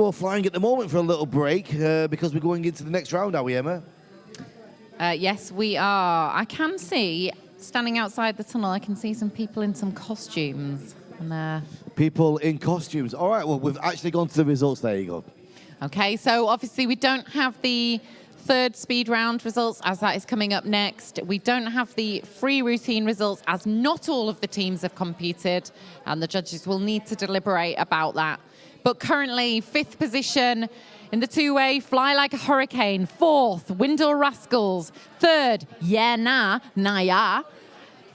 you're flying at the moment for a little break because we're going into the next round, are we, Emma? Yes, we are. I can see, standing outside the tunnel, I can see some people in some costumes. And, people in costumes. All right, well, we've actually gone to the results. There you go. Okay, so obviously we don't have the third speed round results as that is coming up next. We don't have the free routine results as not all of the teams have competed and the judges will need to deliberate about that. But currently, 5th position in the two-way, Fly Like a Hurricane. 4th, Windoor Rascals. 3rd, Yeah Nah, Naya.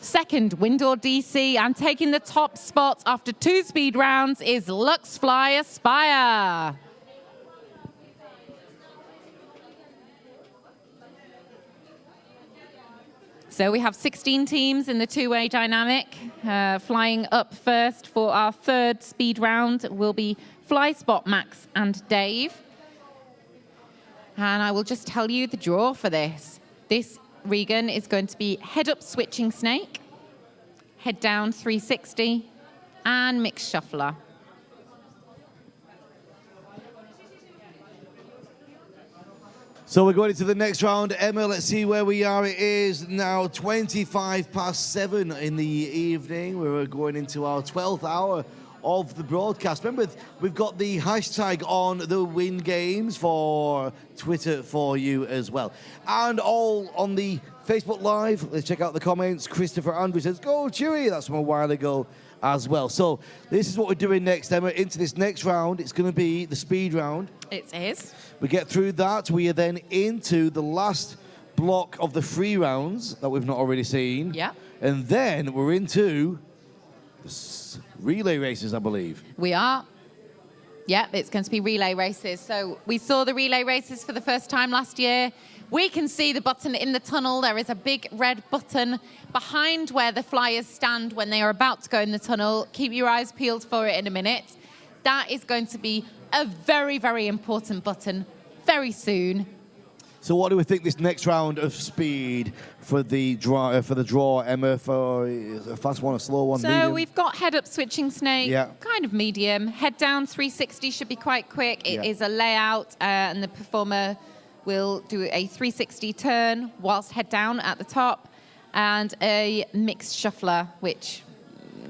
2nd, Windoor DC. And taking the top spot after 2 speed rounds is Lux Fly Aspire. So we have 16 teams in the two-way dynamic. Flying up first for our 3rd speed round will be Fly Spot, Max and Dave. And I will just tell you the draw for this. This, Regan, is going to be head-up switching snake, head-down 360, and mixed shuffler. So we're going into the next round. Emma, let's see where we are. It is now 7:25 in the evening. We're going into our 12th hour of the broadcast. Remember, we've got the hashtag on the Win Games for Twitter for you as well. And all on the Facebook Live. Let's check out the comments. Christopher Andrew says, go Chewy. That's from a while ago as well. So this is what we're doing next, Emma. Into this next round, it's going to be the speed round. It is. We get through that. We are then into the last block of the free rounds that we've not already seen. Yeah. And then we're into the relay races, I believe. We are. Yeah, it's going to be relay races. So we saw the relay races for the first time last year. We can see the button in the tunnel. There is a big red button behind where the flyers stand when they are about to go in the tunnel. Keep your eyes peeled for it in a minute. That is going to be a very, very important button very soon. So what do we think this next round of speed for the draw, Emma, for a fast one, a slow one, so medium? We've got head-up switching snake, yeah. Kind of medium. Head-down 360 should be quite quick. It is a layout, and the performer will do a 360 turn whilst head-down at the top, and a mixed shuffler, which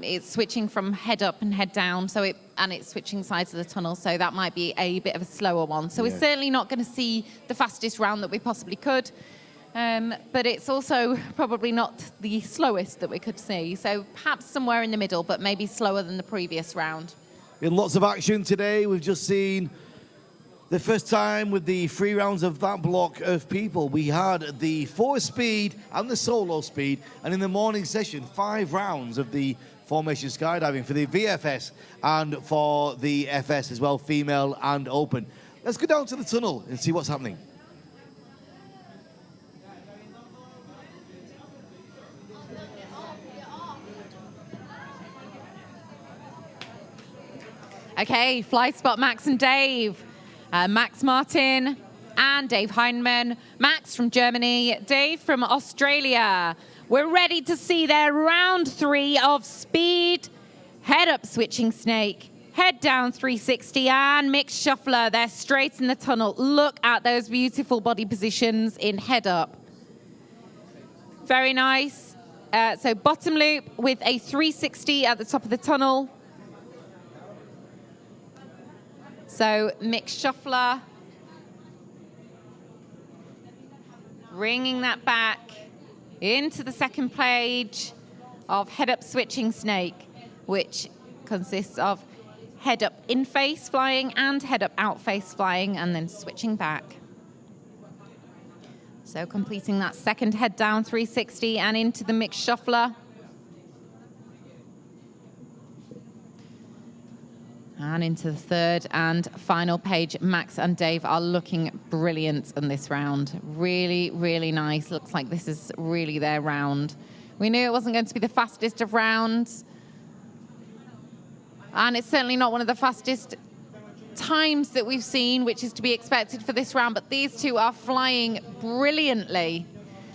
is switching from head-up and head-down, and it's switching sides of the tunnel, so that might be a bit of a slower one. So we're certainly not going to see the fastest round that we possibly could, but it's also probably not the slowest that we could see. So perhaps somewhere in the middle, but maybe slower than the previous round. In lots of action today, we've just seen the first time with the 3 rounds of that block of people. We had the 4 speed and the solo speed, and in the morning session, 5 rounds of the formation skydiving for the VFS and for the FS as well, female and open. Let's go down to the tunnel and see what's happening. Okay, Fly Spot, Max and Dave. Max Martin and Dave Heinemann. Max from Germany, Dave from Australia. We're ready to see their round 3 of speed. Head up switching snake, head down 360 and mixed shuffler. They're straight in the tunnel. Look at those beautiful body positions in head up. Very nice. So bottom loop with a 360 at the top of the tunnel. So mixed shuffler, bringing that back into the second page of head-up switching snake, which consists of head-up in-face flying and head-up out-face flying, and then switching back. So completing that second head-down 360 and into the mixed shuffler. And into the third and final page. Max and Dave are looking brilliant in this round. Really, really nice. Looks like this is really their round. We knew it wasn't going to be the fastest of rounds. And it's certainly not one of the fastest times that we've seen, which is to be expected for this round. But these two are flying brilliantly.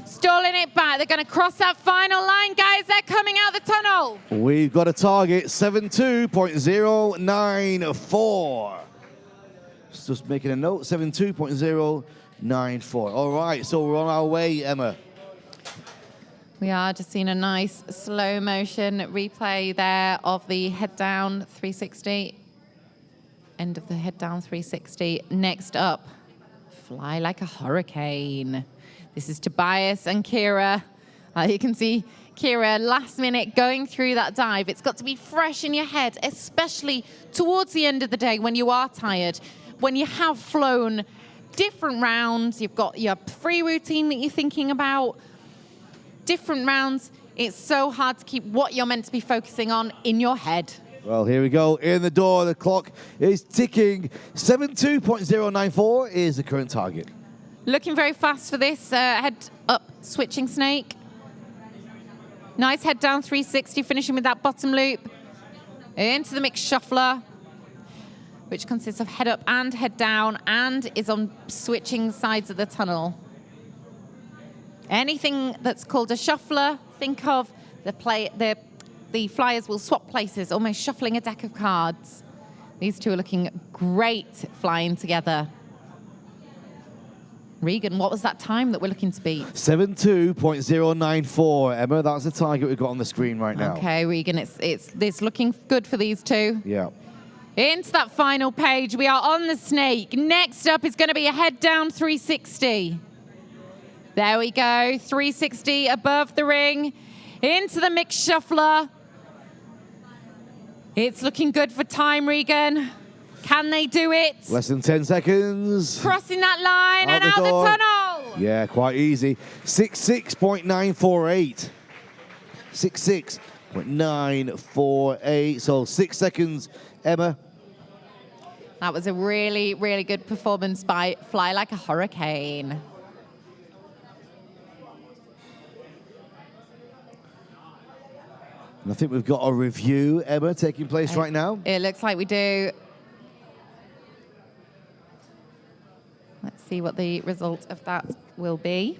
Stalling it back. They're going to cross that final line, guys. They're coming out the tunnel. We've got a target, 72.094. Just making a note, 72.094. All right, so we're on our way, Emma. We are just seeing a nice slow motion replay there of the head down 360. End of the head down 360. Next up, fly like a hurricane. This is Tobias and Kira. You can see Kira last minute going through that dive. It's got to be fresh in your head, especially towards the end of the day when you are tired, when you have flown different rounds, you've got your free routine that you're thinking about, different rounds. It's so hard to keep what you're meant to be focusing on in your head. Well, here we go. In the door, the clock is ticking. 72.094 is the current target. Looking very fast for this head up switching snake. Nice head down 360, finishing with that bottom loop. Into the mixed shuffler, which consists of head up and head down and is on switching sides of the tunnel. Anything that's called a shuffler, think of the flyers will swap places, almost shuffling a deck of cards. These two are looking great flying together. Regan, what was that time that we're looking to beat? 72.094, Emma. That's the target we've got on the screen right now. Okay, Regan, it's looking good for these two. Yeah. Into that final page, we are on the snake. Next up is going to be a head down 360. There we go, 360 above the ring. Into the mixed shuffler. It's looking good for time, Regan. Can they do it? Less than 10 seconds. Crossing that line and out the tunnel. Yeah, quite easy. 66.948. 66.948. So 6 seconds, Emma. That was a really, really good performance by Fly Like a Hurricane. And I think we've got a review, Emma, taking place right now. It looks like we do. Let's see what the result of that will be.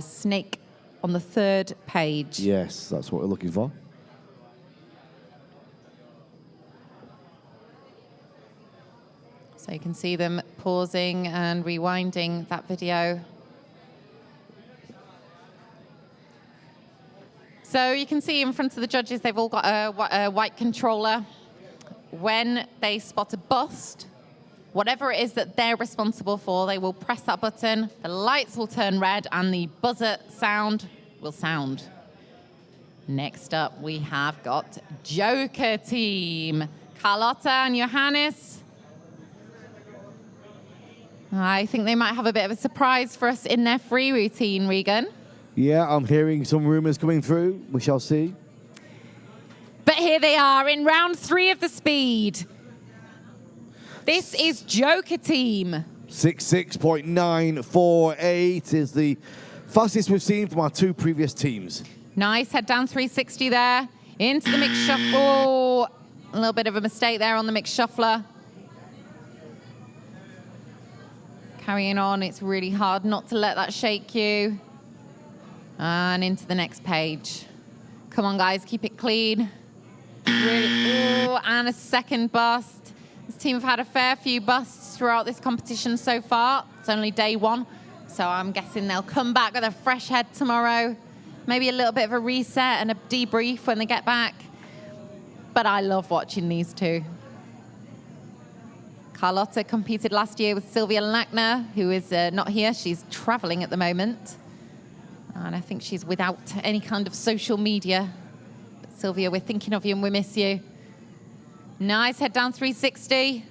Snake on the third page. Yes, that's what we're looking for. So you can see them pausing and rewinding that video. So you can see in front of the judges, they've all got a white controller. When they spot a bust, whatever it is that they're responsible for, they will press that button, the lights will turn red, and the buzzer sound will sound. Next up, we have got Joker Team. Carlotta and Johannes. I think they might have a bit of a surprise for us in their free routine, Regan. Yeah, I'm hearing some rumors coming through. We shall see. But here they are in round 3 of the speed. This is Joker Team. 66.948 is the fastest we've seen from our 2 previous teams. Nice head down 360 there. Into the mixed shuffle. Oh, a little bit of a mistake there on the mixed shuffler. Carrying on, it's really hard not to let that shake you. And into the next page. Come on, guys, keep it clean. Really, oh, and a second bust. This team have had a fair few busts throughout this competition so far. It's only day 1, so I'm guessing they'll come back with a fresh head tomorrow. Maybe a little bit of a reset and a debrief when they get back. But I love watching these two. Carlotta competed last year with Sylvia Lackner, who is not here. She's traveling at the moment. And I think she's without any kind of social media. But Sylvia, we're thinking of you and we miss you. Nice head down 360.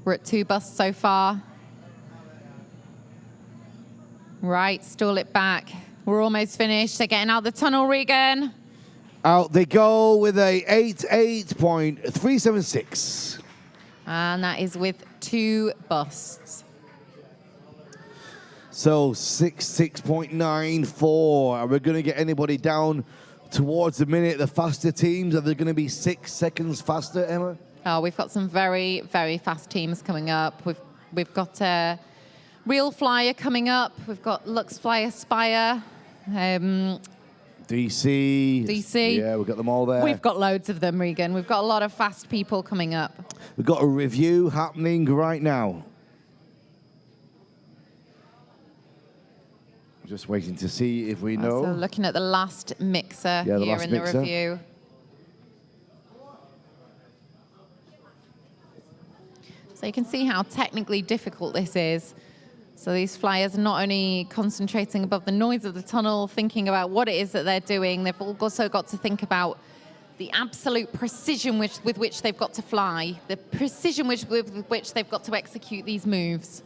We're at 2 busts so far. Right, stall it back. We're almost finished. They're getting out the tunnel, Regan. Out they go with a 88.376. And that is with 2 busts. So 66.94. Are we going to get anybody down towards the minute? The faster teams, are they going to be 6 seconds faster, Emma? Oh, we've got some very, very fast teams coming up. We've got a Real Flyer coming up. We've got Lux Fly Aspire. The DC. Yeah, we've got them all there. We've got loads of them, Regan. We've got a lot of fast people coming up. We've got a review happening right now. Just waiting to see if we know. So looking at the last mixer here in the review. So you can see how technically difficult this is. So these flyers are not only concentrating above the noise of the tunnel, thinking about what it is that they're doing, they've also got to think about the absolute precision with which they've got to fly, the precision with which they've got to execute these moves.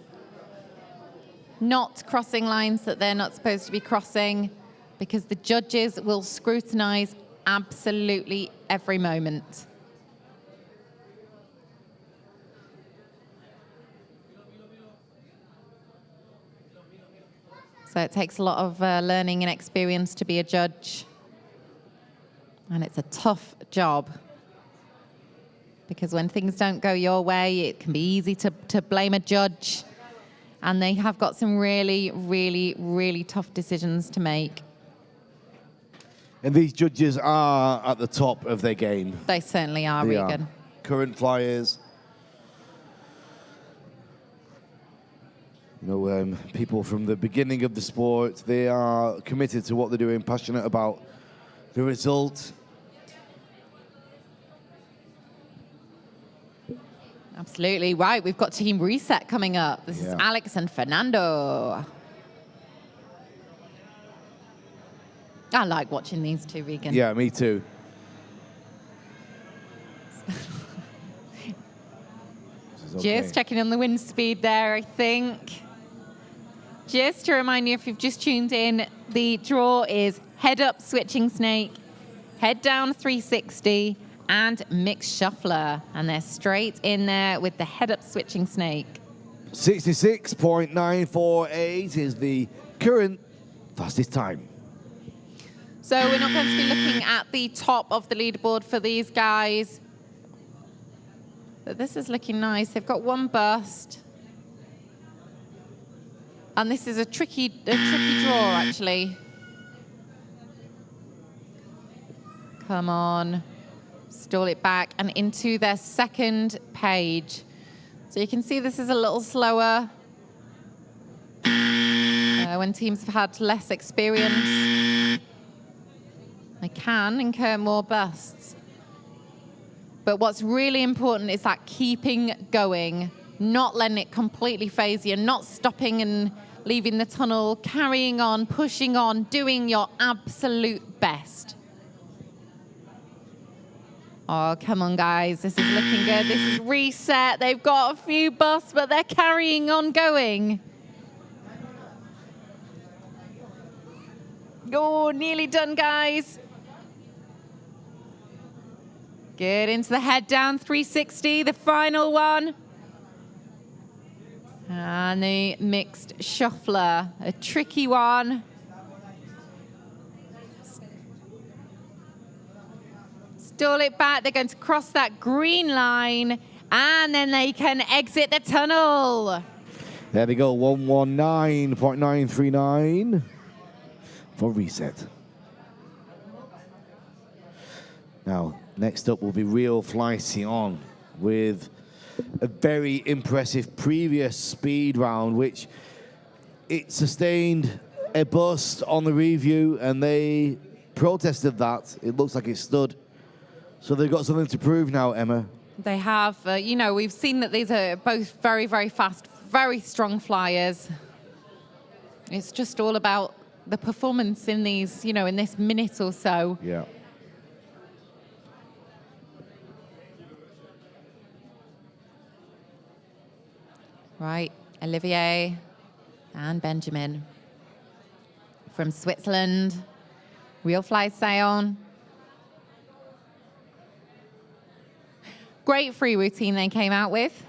Not crossing lines that they're not supposed to be crossing, because the judges will scrutinize absolutely every moment. So it takes a lot of learning and experience to be a judge. And it's a tough job, because when things don't go your way, it can be easy to blame a judge. And they have got some really, really, really tough decisions to make. And these judges are at the top of their game. They certainly are, They Regan. are. Current flyers. You know, people from the beginning of the sport, they are committed to what they're doing, passionate about the result. Absolutely right. We've got Team Reset coming up. This is Alex and Fernando. I like watching these two, Regan. Yeah, me too. Just checking on the wind speed there, I think. Just to remind you, if you've just tuned in, the draw is head up switching snake, head down 360, and mixed shuffler. And they're straight in there with the head up switching snake. 66.948 is the current fastest time. So we're not going to be looking at the top of the leaderboard for these guys. But this is looking nice. They've got one burst. And this is a tricky draw, actually. Come on. Stall it back and into their second page. So you can see this is a little slower when teams have had less experience. They can incur more bursts. But what's really important is that keeping going, not letting it completely phase you, not stopping and leaving the tunnel, carrying on, pushing on, doing your absolute best. Oh, come on, guys. This is looking good. This is Reset. They've got a few busts, but they're carrying on going. Oh, nearly done, guys. Good, into the head down 360, the final one. And the mixed shuffler, a tricky one. Stall it back, they're going to cross that green line, and then they can exit the tunnel. There they go, 119.939 for Reset. Now, next up will be Real Fly Sion with a very impressive previous speed round, which it sustained a bust on the review, and they protested that. It looks like it stood. So they've got something to prove now, Emma. They have. You know, we've seen that these are both very, very fast, very strong flyers. It's just all about the performance in these, you know, in this minute or so. Yeah. Right, Olivier and Benjamin from Switzerland. Real Fly Sion. Great free routine they came out with.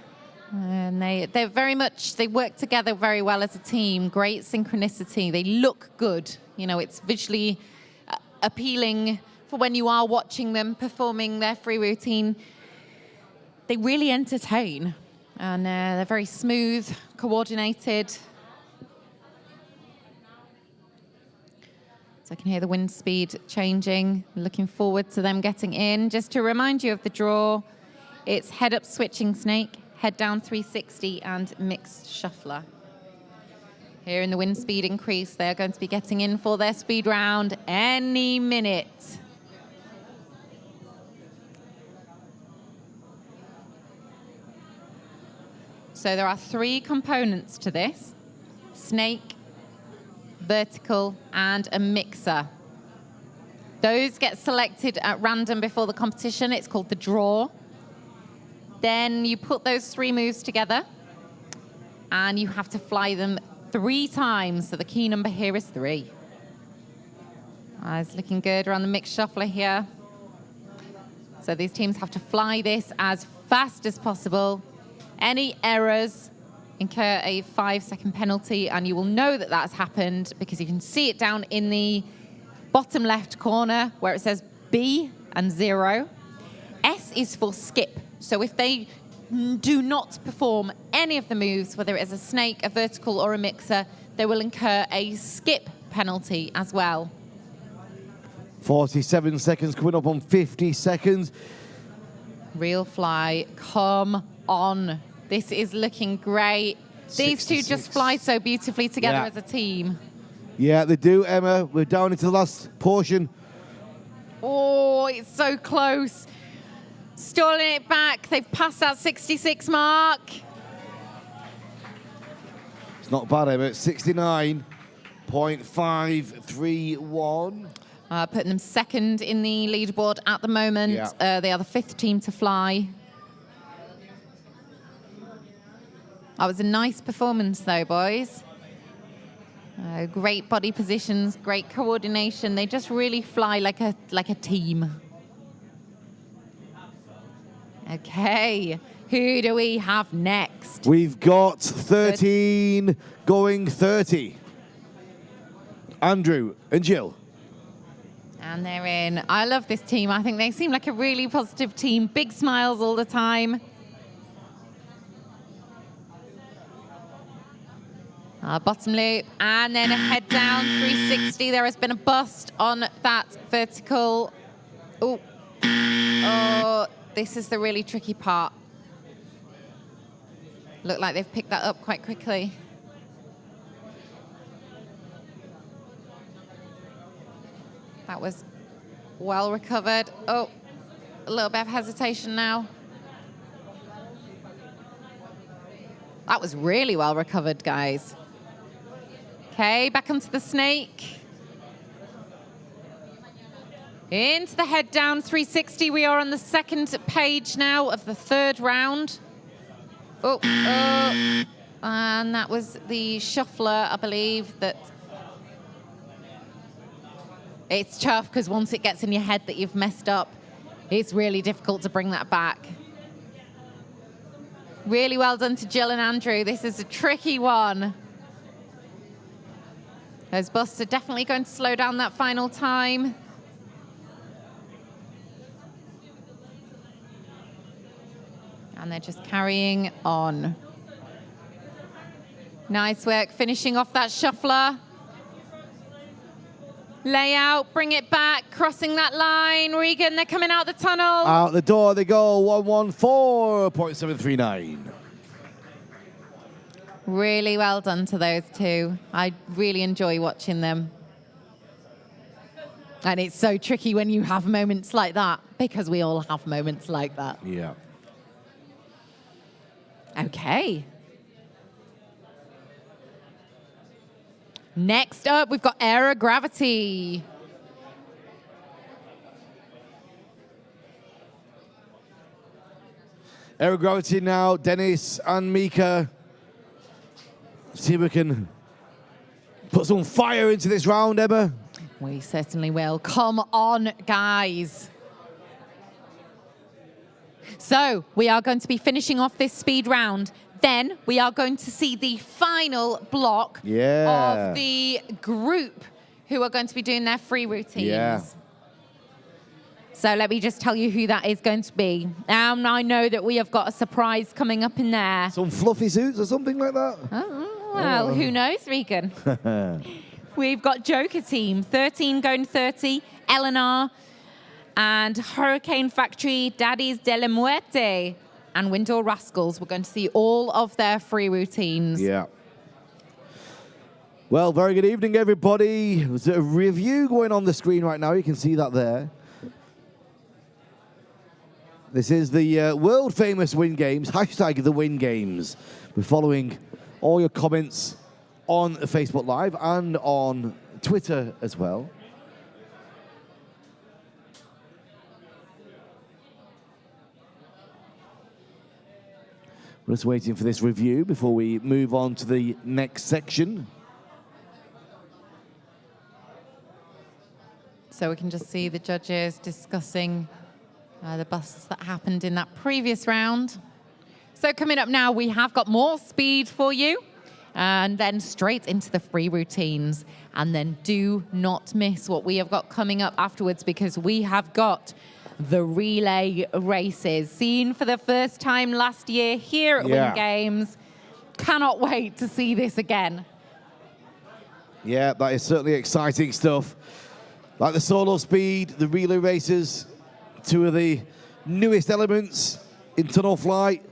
And they're very much, they work together very well as a team. Great synchronicity. They look good. You know, it's visually appealing for when you are watching them performing their free routine. They really entertain. And they're very smooth, coordinated. So I can hear the wind speed changing. Looking forward to them getting in. Just to remind you of the draw, it's head up switching snake, head down 360, and mixed shuffler. Here in the wind speed increase, they are going to be getting in for their speed round any minute. So there are 3 components to this: snake, vertical, and a mixer. Those get selected at random before the competition. It's called the draw. Then you put those 3 moves together, and you have to fly them 3 times. So the key number here is 3. It's looking good around the mixed shuffler here. So these teams have to fly this as fast as possible. Any errors incur a 5-second penalty, and you will know that that's happened because you can see it down in the bottom left corner where it says B and 0. S is for skip. So if they do not perform any of the moves, whether it is a snake, a vertical, or a mixer, they will incur a skip penalty as well. 47 seconds coming up on 50 seconds. Real fly, come on. This is looking great. These 2 just fly so beautifully together as a team. Yeah, they do, Emma. We're down into the last portion. Oh, it's so close. Stalling it back. They've passed that 66 mark. It's not bad, Emma. 69.531. Putting them second in the leaderboard at the moment. Yeah. They are the 5th team to fly. That was a nice performance, though, boys. Great body positions, great coordination. They just really fly like a team. Okay, who do we have next? We've got 13 going 30. Andrew and Jill. And they're in. I love this team. I think they seem like a really positive team. Big smiles all the time. Bottom loop, and then a head down 360. There has been a bust on that vertical. Oh, this is the really tricky part. Look like they've picked that up quite quickly. That was well recovered. Oh, a little bit of hesitation now. That was really well recovered, guys. Okay, back onto the snake. Into the head down 360. We are on the 2nd page now of the 3rd round. Oh, and that was the shuffler, I believe, that... It's tough because once it gets in your head that you've messed up, it's really difficult to bring that back. Really well done to Jill and Andrew. This is a tricky one. Those busts are definitely going to slow down that final time. And they're just carrying on. Nice work finishing off that shuffler. Layout, bring it back, crossing that line. Regan, they're coming out the tunnel. Out the door they go, 114.739. Really well done to those 2. I really enjoy watching them. And it's so tricky when you have moments like that, because we all have moments like that. Yeah. Okay. Next up, we've got aerogravity. Aerogravity now, Dennis and Mika. See if we can put some fire into this round, Emma. We certainly will. Come on, guys. So we are going to be finishing off this speed round. Then we are going to see the final block of the group who are going to be doing their free routines. Yeah. So let me just tell you who that is going to be. I know that we have got a surprise coming up in there. Some fluffy suits or something like that? Oh, well, who knows, Regan? we've got Joker Team, 13 going 30, Eleanor, and Hurricane Factory, Daddies de la Muerte, and Windoor Rascals. We're going to see all of their free routines. Yeah. Well, very good evening, everybody. There's a review going on the screen right now. You can see that there. This is the world-famous Win Games, hashtag the Win Games. We're following all your comments on Facebook Live and on Twitter as well. We're just waiting for this review before we move on to the next section. So we can just see the judges discussing the busts that happened in that previous round. So coming up now, we have got more speed for you, and then straight into the free routines. And then do not miss what we have got coming up afterwards, because we have got the relay races, seen for the first time last year here at Win Games. Cannot wait to see this again. Yeah, that is certainly exciting stuff. Like the solo speed, the relay races, two of the newest elements in tunnel flight,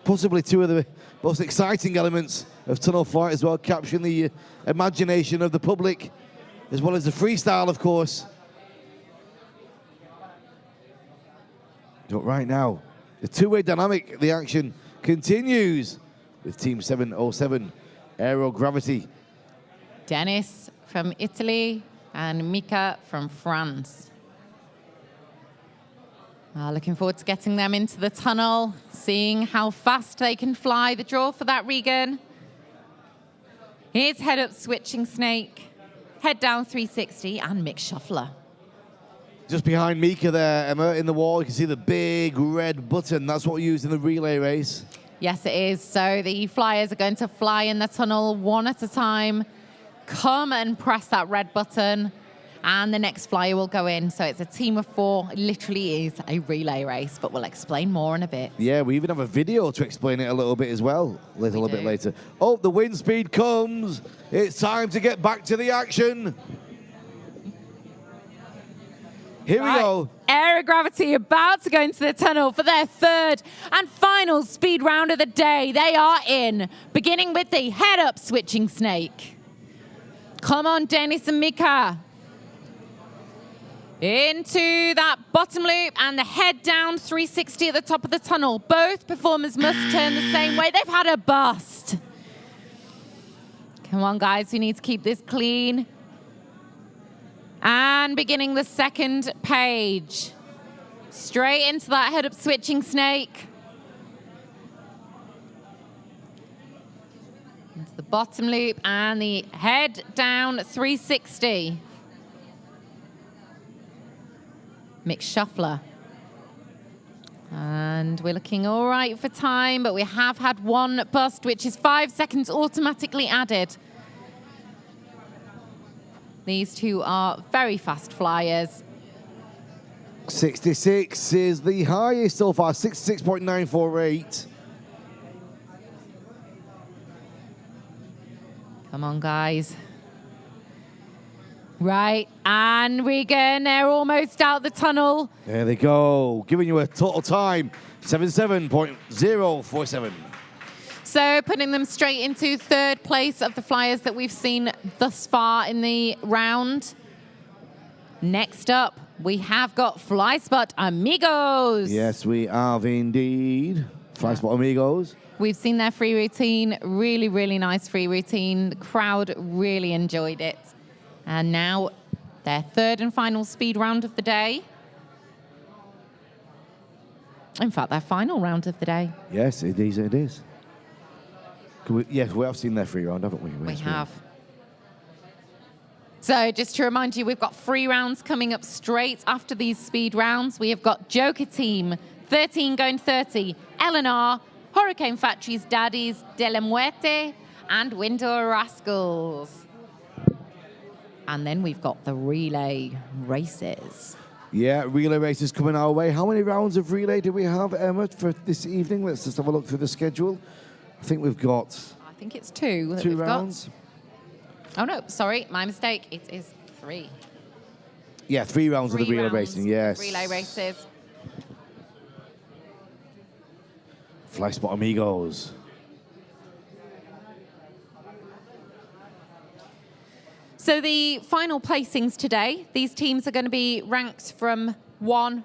possibly two of the most exciting elements of tunnel flight as well, capturing the imagination of the public, as well as the freestyle, of course. But right now, the two-way dynamic, the action continues with Team 707, Aerogravity. Dennis from Italy and Mika from France. Looking forward to getting them into the tunnel, seeing how fast they can fly. The draw for that, Regan. Here's head-up switching snake, head-down 360, and mixed shuffler. Just behind Mika there, Emma, in the wall, you can see the big red button. That's what we use in the relay race. Yes, it is. So the flyers are going to fly in the tunnel one at a time. Come and press that red button, and the next flyer will go in. So it's a team of 4. It literally is a relay race, but we'll explain more in a bit. Yeah, we even have a video to explain it a little bit as well, a little bit later. Oh, the wind speed comes. It's time to get back to the action. Here we go. Aerogravity about to go into the tunnel for their third and final speed round of the day. They are in, beginning with the head-up switching snake. Come on, Dennis and Mika. Into that bottom loop and the head-down 360 at the top of the tunnel. Both performers must turn the same way. They've had a bust. Come on, guys. We need to keep this clean. And beginning the second page. Straight into that head-up switching snake. Into the bottom loop and the head-down 360. Mixed shuffler. And we're looking all right for time, but we have had one bust, which is 5 seconds automatically added. These two are very fast flyers. 66 is the highest so far, 66.948. Come on, guys. Right, and Regan, they're almost out the tunnel. There they go, giving you a total time, 77.047. So putting them straight into third place of the flyers that we've seen thus far in the round. Next up, we have got FlySpot Amigos. Yes, we have indeed. FlySpot Amigos. We've seen their free routine, really, really nice free routine. The crowd really enjoyed it. And now their third and final speed round of the day. In fact, their final round of the day. Yes, it is. Yes, we have seen their free round, haven't we? We have. So just to remind you, we've got free rounds coming up straight after these speed rounds. We have got Joker Team, 13 going 30, Eleanor, Hurricane Factory's Daddies de la Muerte, and Windoor Rascals. And then we've got the relay races. Yeah, relay races coming our way. How many rounds of relay do we have, Emma, for this evening? Let's just have a look through the schedule. I think we've got... I think it's 2. Two rounds. Oh, no, sorry, my mistake. It is 3. Yeah, 3 rounds of the relay rounds racing, yes. Relay races. Fly spot amigos. So the final placings today, these teams are going to be ranked from 1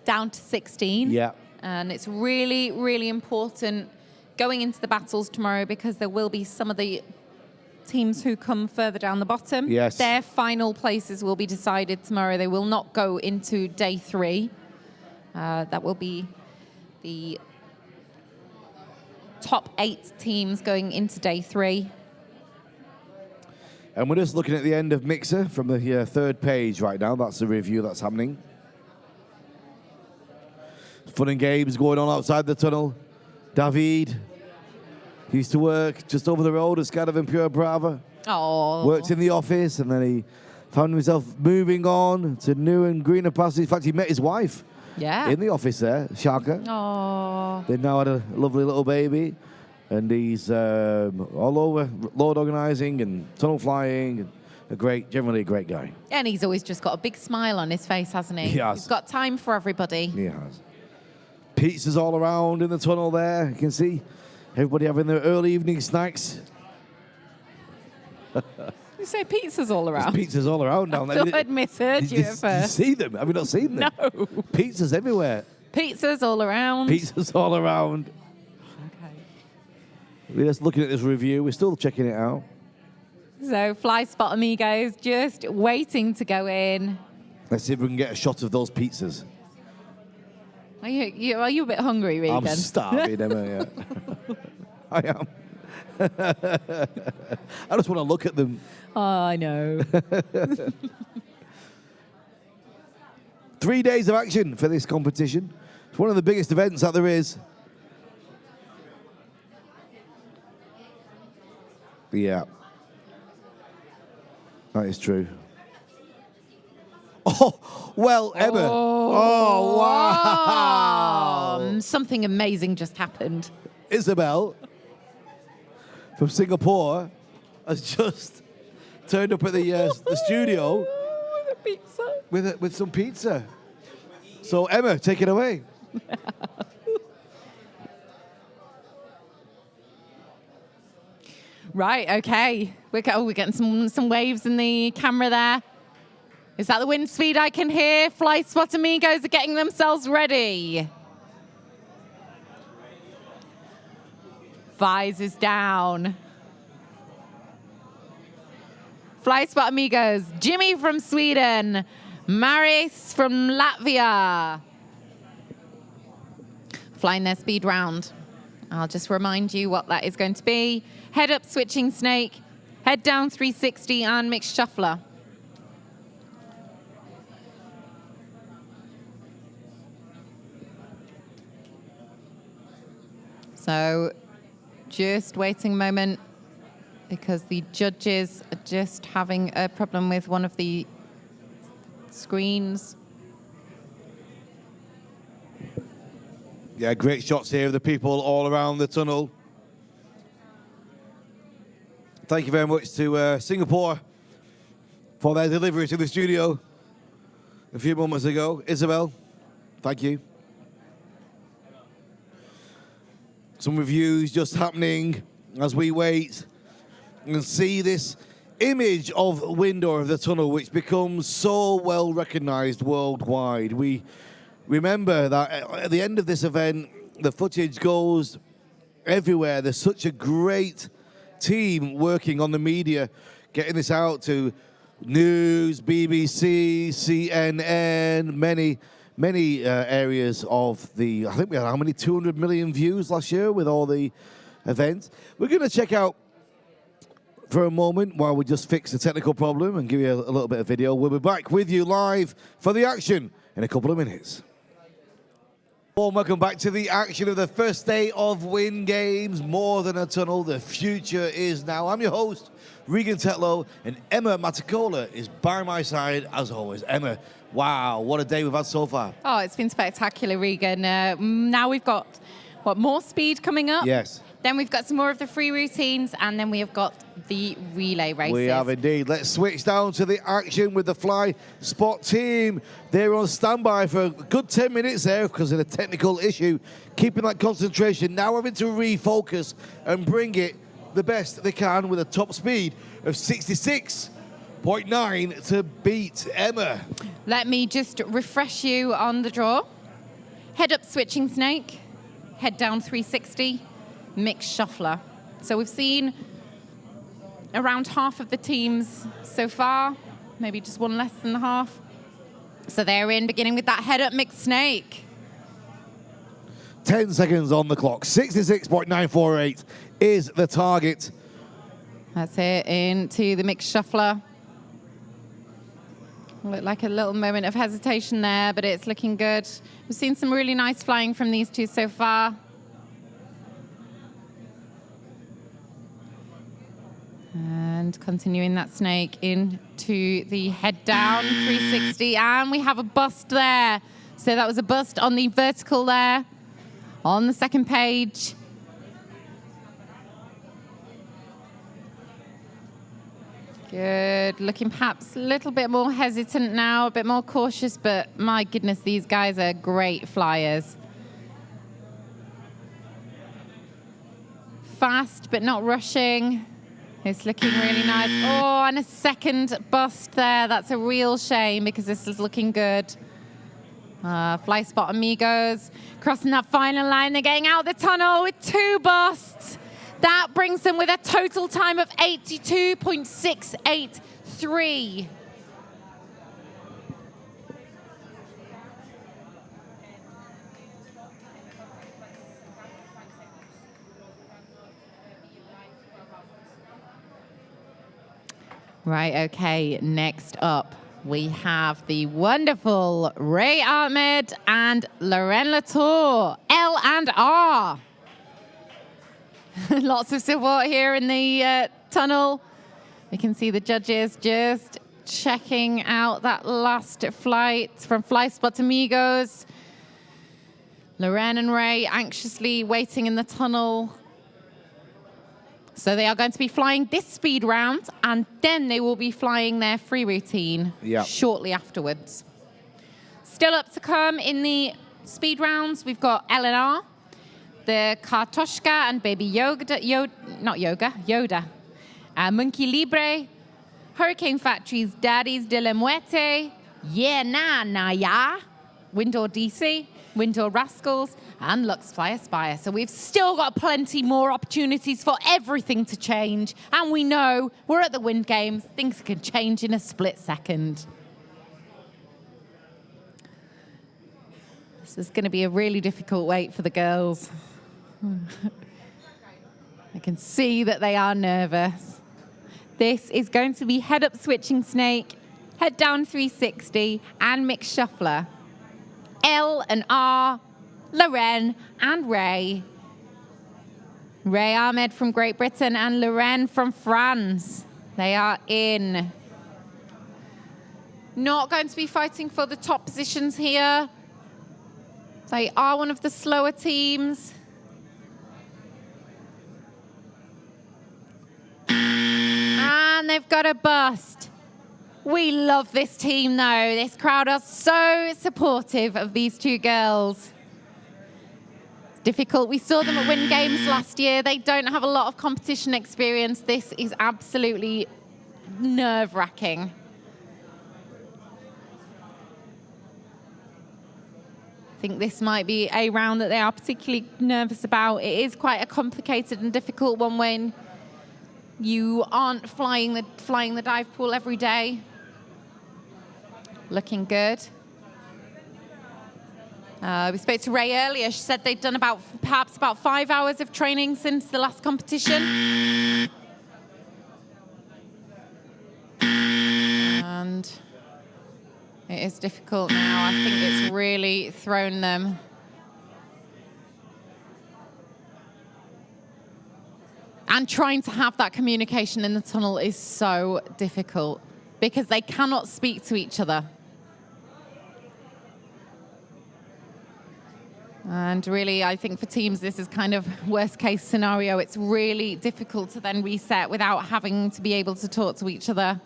down to 16. Yeah. And it's really, really important going into the battles tomorrow because there will be some of the teams who come further down the bottom. Yes. Their final places will be decided tomorrow. They will not go into day 3. That will be the top 8 teams going into day 3. And we're just looking at the end of Mixer from the 3rd page right now. That's the review that's happening. Fun and games going on outside the tunnel. David used to work just over the road at Sky of Empuriabrva. Oh. Worked in the office, and then he found himself moving on to new and greener pastures. In fact, he met his wife in the office there, Shaka. Oh. They now had a lovely little baby, and he's all over load organising and tunnel flying. Generally a great guy. And he's always just got a big smile on his face, hasn't he? He has. He's got time for everybody. He has. Pizzas all around in the tunnel there. You can see everybody having their early evening snacks. You say pizzas all around? There's pizzas all around down there. I thought I'd misheard you at first. Did you see them? Have you not seen them? No. Pizzas everywhere. Pizzas all around. Pizzas all around. Okay. We're just looking at this review. We're still checking it out. So Fly Spot Amigos just waiting to go in. Let's see if we can get a shot of those pizzas. Are you a bit hungry, Regan? I'm starving, Emma. Yeah. I am. I just want to look at them. Oh, I know. 3 days of action for this competition. It's one of the biggest events that there is. Yeah. That is true. Oh, well, Emma. Oh, wow. Something amazing just happened. Isabel from Singapore has just turned up at the studio With a pizza. with some pizza. So, Emma, take it away. Right, okay. We're getting some waves in the camera there. Is that the wind speed I can hear? Fly Spot Amigos are getting themselves ready. Vise is down. Fly Spot Amigos, Jimmy from Sweden, Maris from Latvia. Flying their speed round. I'll just remind you what that is going to be. Head up switching snake, head down 360 and mixed shuffler. So just waiting a moment because the judges are just having a problem with one of the screens. Yeah, great shots here of the people all around the tunnel. Thank you very much to Singapore for their delivery to the studio a few moments ago. Isabel, thank you. Some reviews just happening as we wait and see this image of Windoor of the tunnel, which becomes so well recognized worldwide. We remember that at the end of this event, the footage goes everywhere. There's such a great team working on the media, getting this out to news, BBC, CNN, many areas of the, I think we had how many, 200 million views last year with all the events. We're going to check out for a moment while we just fix the technical problem and give you a little bit of video. We'll be back with you live for the action in a couple of minutes. Welcome back to the action of the first day of Win Games. More than a tunnel, the future is now. I'm your host, Regan Tetlow, and Emma Matacola is by my side as always. Emma, wow, what a day we've had so far. Oh, it's been spectacular, Regan. Now we've got, more speed coming up? Yes. Then we've got some more of the free routines, and then we have got the relay races. We have indeed. Let's switch down to the action with the Fly Spot team. They're on standby for a good 10 minutes there because of a technical issue, keeping that concentration. Now having to refocus and bring it the best they can with a top speed of 66.9 to beat Emma. Let me just refresh you on the draw. Head up switching snake, head down 360, mixed shuffler. So we've seen around half of the teams so far, maybe just one less than half. So they're in, beginning with that head up mixed snake. 10 seconds on the clock. 66.948 is the target. That's it, into the mixed shuffler. Looked like a little moment of hesitation there, but it's looking good. We've seen some really nice flying from these two so far. And continuing that snake into the head down 360, and we have a bust there. So that was a bust on the vertical there on the second page. Good, looking perhaps a little bit more hesitant now, a bit more cautious, but my goodness, these guys are great flyers. Fast, but not rushing. It's looking really nice. Oh, and a second bust there. That's a real shame because this is looking good. Fly Spot amigos, crossing that final line. They're getting out the tunnel with 2 busts. That brings them with a total time of 82.683. Right, okay, next up, we have the wonderful Ray Ahmed and Lorraine Latour, L and R. Lots of support here in the tunnel. You can see the judges just checking out that last flight from Fly Spot Amigos. Lorraine and Ray anxiously waiting in the tunnel. So they are going to be flying this speed round, and then they will be flying their free routine shortly afterwards. Still up to come in the speed rounds, we've got Eleanor, the Kartoshka and Baby Yoda, Monkey Libre, Hurricane Factory's Daddies de la Muerte, Yeah Na Na Ya, Windoor DC, Windoor Rascals, and Lux Fly Aspire. So we've still got plenty more opportunities for everything to change. And we know we're at the Wind Games. Things can change in a split second. This is going to be a really difficult wait for the girls. I can see that they are nervous. This is going to be head up switching snake, head down 360, and mixed shuffler. L and R, Lorraine and Ray. Ray Ahmed from Great Britain and Lorraine from France. They are in. Not going to be fighting for the top positions here. They are one of the slower teams. And they've got a bust. We love this team, though. This crowd are so supportive of these two girls. It's difficult. We saw them at Wind Games last year. They don't have a lot of competition experience. This is absolutely nerve-wracking. I think this might be a round that they are particularly nervous about. It is quite a complicated and difficult one when you aren't flying the dive pool every day. Looking good. We spoke to Ray earlier. She said they'd done perhaps about 5 hours of training since the last competition. And it is difficult now. I think it's really thrown them. And trying to have that communication in the tunnel is so difficult because they cannot speak to each other. And really, I think for teams, this is kind of worst case scenario. It's really difficult to then reset without having to be able to talk to each other.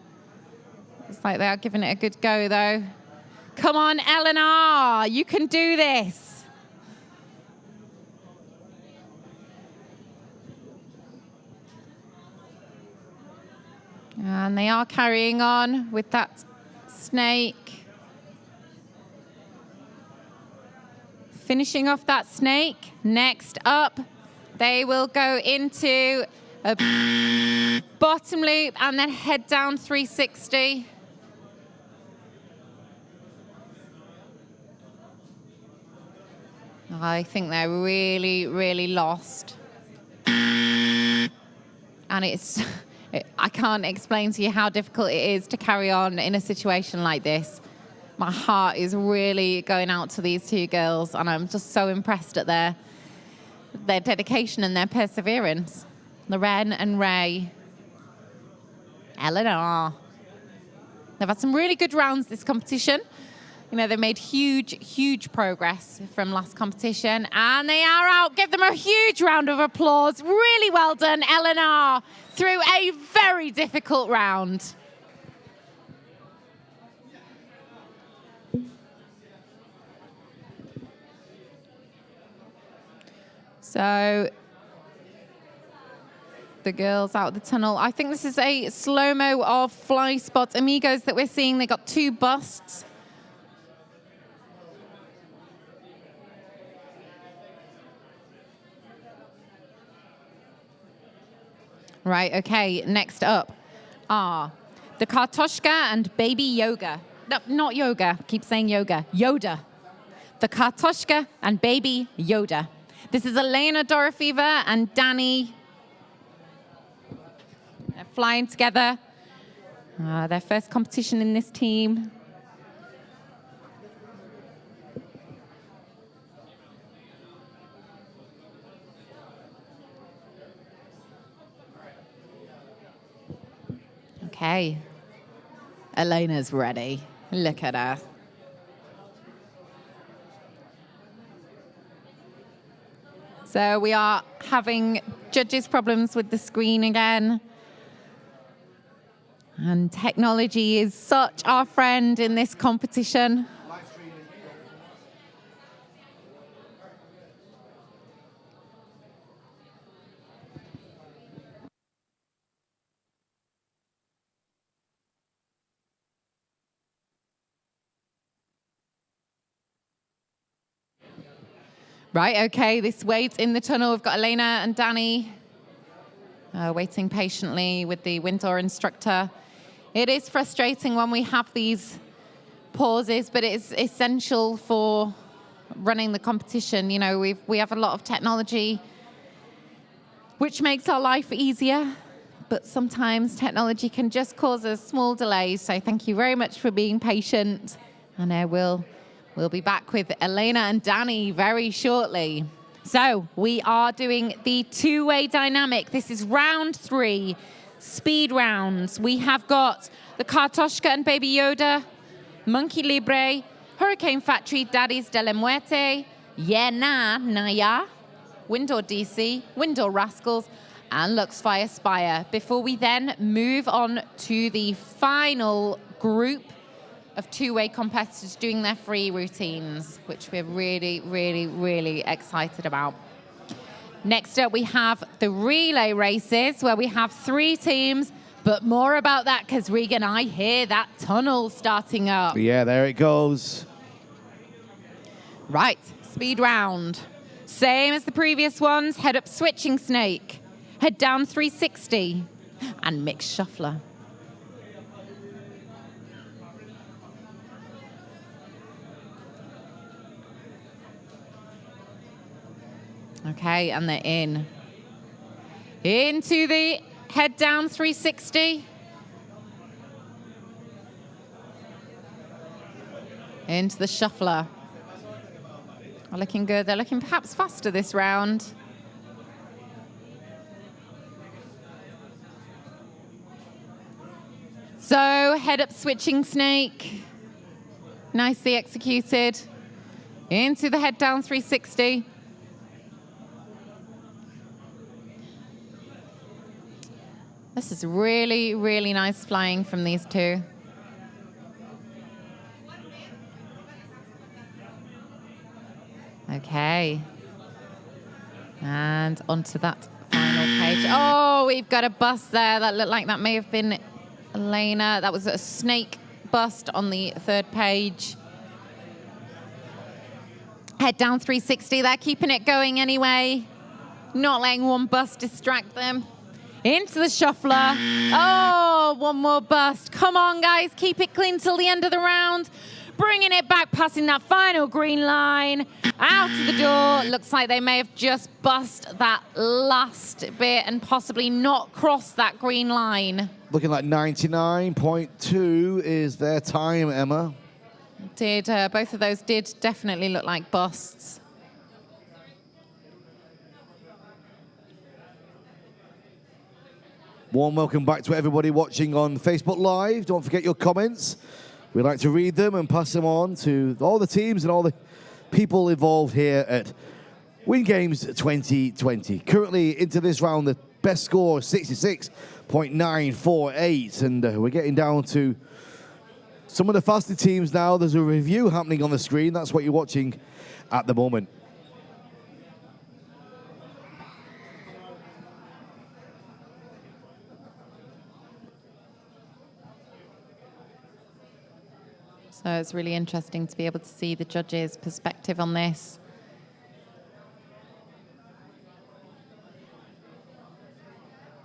It's like they are giving it a good go, though. Come on, Eleanor, you can do this. And they are carrying on with that snake. Finishing off that snake. Next up, they will go into a bottom loop and then head down 360. I think they're really, really lost. And it's, I can't explain to you how difficult it is to carry on in a situation like this. My heart is really going out to these two girls, and I'm just so impressed at their dedication and their perseverance. Loren and Ray. Eleanor. They've had some really good rounds this competition. You know, they've made huge, huge progress from last competition, and they are out. Give them a huge round of applause. Really well done, Eleanor, through a very difficult round. So the girls out of the tunnel. I think this is a slow-mo of Fly Spot Amigos that we're seeing. They got two busts. Right, okay, next up are the Kartoshka and Baby Yoga. No, not yoga, keep saying yoga. Yoda. The Kartoshka and Baby Yoda. This is Elena Dorofieva and Danny. They're flying together. Their first competition in this team. Okay. Elena's ready. Look at her. So we are having judges' problems with the screen again. And technology is such our friend in this competition. Right, okay, this wait in the tunnel. We've got Elena and Danny waiting patiently with the Windoor instructor. It is frustrating when we have these pauses, but it's essential for running the competition. You know, we have a lot of technology, which makes our life easier, but sometimes technology can just cause us small delays. So thank you very much for being patient, and we'll be back with Elena and Danny very shortly. So we are doing the two-way dynamic. This is round 3, speed rounds. We have got the Kartoshka and Baby Yoda, Monkey Libre, Hurricane Factory, Daddies de la Muerte, Yeah Na, Naya, Windoor DC, Windoor Rascals, and Luxfire Spire. Before we then move on to the final group of two-way competitors doing their free routines, which we're really, really, really excited about. Next up, we have the relay races, where we have 3 teams, but more about that because, Regan, I hear that tunnel starting up. Yeah, there it goes. Right, speed round. Same as the previous ones, head up switching snake, head down 360, and mixed shuffler. Okay, and they're in. Into the head down 360. Into the shuffler. Are looking good. They're looking perhaps faster this round. So head up switching snake. Nicely executed. into the head down 360. This is really, really nice flying from these two. Okay. And onto that final page. Oh, we've got a bust there. That looked like that may have been Elena. That was a snake bust on the third page. Head down 360. They're keeping it going anyway. Not letting one bust distract them. Into the shuffler. Oh, one more bust. Come on, guys. Keep it clean till the end of the round. Bringing it back, passing that final green line. Out of the door. Looks like they may have just bust that last bit and possibly not crossed that green line. Looking like 99.2 is their time, Emma. Both of those did definitely look like busts. Warm welcome back to everybody watching on Facebook Live. Don't forget your comments. We'd like to read them and pass them on to all the teams and all the people involved here at Win Games 2020. Currently into this round, the best score 66.948, and we're getting down to some of the faster teams now. There's a review happening on the screen. That's what you're watching at the moment. So it's really interesting to be able to see the judges' perspective on this.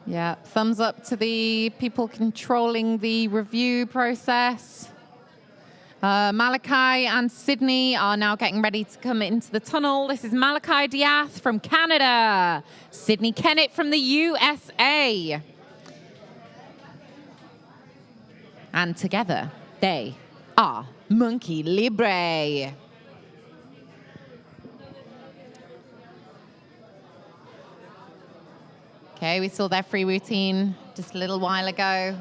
Yeah, thumbs up to the people controlling the review process. Malachi and Sydney are now getting ready to come into the tunnel. This is Malachi Diath from Canada, Sydney Kennett from the USA. And together, they are Monkey Libre. Okay, we saw their free routine just a little while ago.